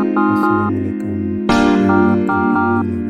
Assalamu alaikum and welcome to my vlogging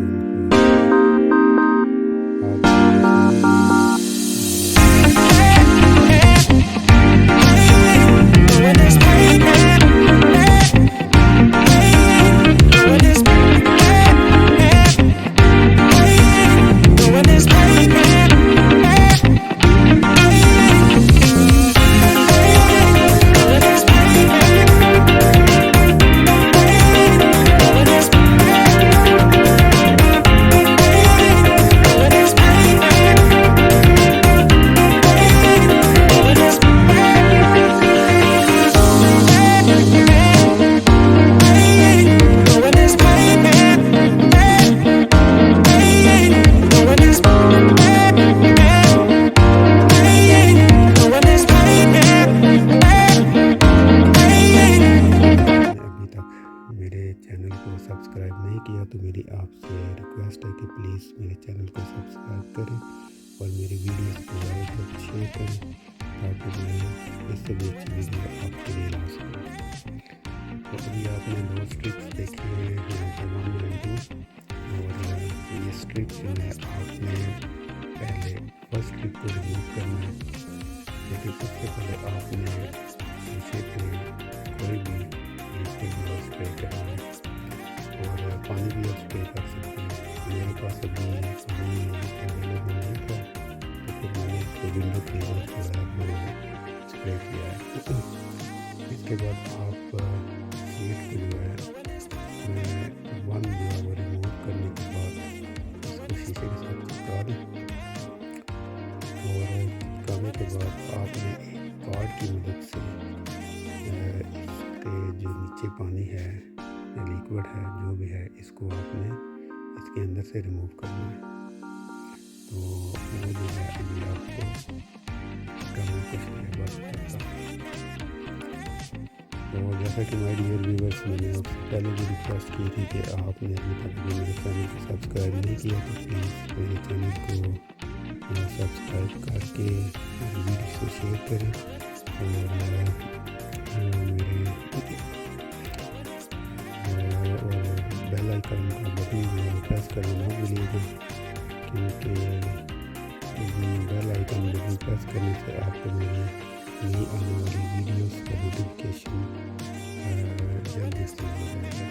आज मेरे channel को सब्सक्राइब नहीं किया तो मेरी आपसे रिक्वेस्ट है कि प्लीज़ मेरे चैनल को सब्सक्राइब करें और मेरी वीडियोस को लाइक और शेयर करें ताकि मैं इससे भी अच्छी वीडियो आपके लिए ला सकूँ। तो अभी आपने दो स्ट्रिप्स देखे हैं यहाँ पे 1 और 2 और ये स्ट्रिप जो है आपने पहले फर्स्ट स्ट्रिप को रिमूव करना है, लेकिन उससे पहले आपने शीशे पे कोई भी लिक्विड स्प्रे करना है और पानी भी आप स्प्रे कर सकते हैं। मेरे पास अभी पानी अवेलेबल नहीं था तो फिर मैंने इसको विंडो क्लीनर जो है वो स्प्रे किया है। इसके बाद आप शीट को जो है वन जो है वो रिमूव करने के बाद इसको शीशे के साथ चिपका दें और चिपकाने के बाद आपने एक कार्ड की मदद से इसके जो नीचे पानी है लिक्विड है जो भी है इसको आपने इसके अंदर से रिमूव करना है। तो वो जो है अभी आपको करना कुछ नहीं बस करता। तो जैसा कि माय डियर व्यूअर्स, मैंने आपसे पहले भी रिक्वेस्ट की थी कि आपने अभी तक भी मेरे चैनल को सब्सक्राइब नहीं किया तो प्लीज़ मेरे चैनल को सब्सक्राइब करके वीडियो को शेयर करें और मेरे बेल आइकन का बटन जो है प्रेस करना ना भूलिएगा, क्योंकि बेल आइकन बटन प्रेस करने से आपको मेरी नई आने वाली वीडियोस का नोटिफिकेशन जल्दी से हो जाएगा।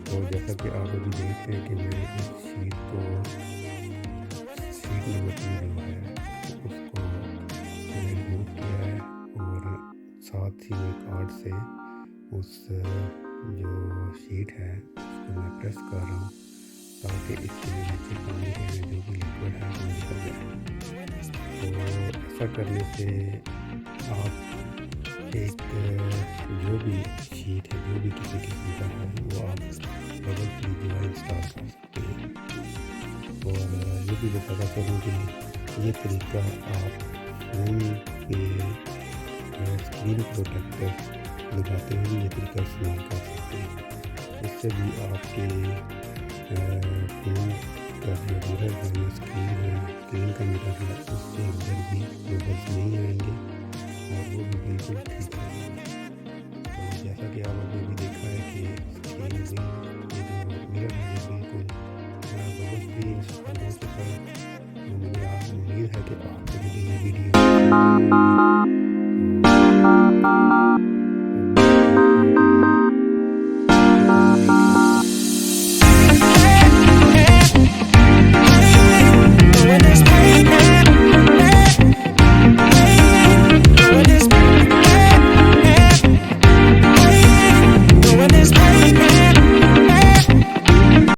तो जैसा कि आप अभी देखते हैं कि मैंने इस शीट नंबर 2 जो है उसको रिमूव किया है और साथ ही मैं कार्ड से उस जो शीट है उसको मैं प्रेस कर रहा हूँ ताकि इसके नीचे पानी है जो भी लिक्विड है वो निकल जाए। तो ऐसा करने से आप एक जो भी शीट है जो भी किसी किस्म का है वो आप बबल फ्री जो है इंस्टॉल कर सकते हैं। और ये भी बताता चलूँ कि ये तरीका आप फ़ोन पे स्क्रीन प्रोटेक्टर लगाते हुए ये तरीका इस्तेमाल कर सकते हैं। इससे भी आपके फ़ोन का जो मिरर है या स्क्रीन का मिरर है उसके अंदर भी बबल्स नहीं आएंगे और वो भी बिल्कुल ठीक रहेंगे। तो जैसा कि आप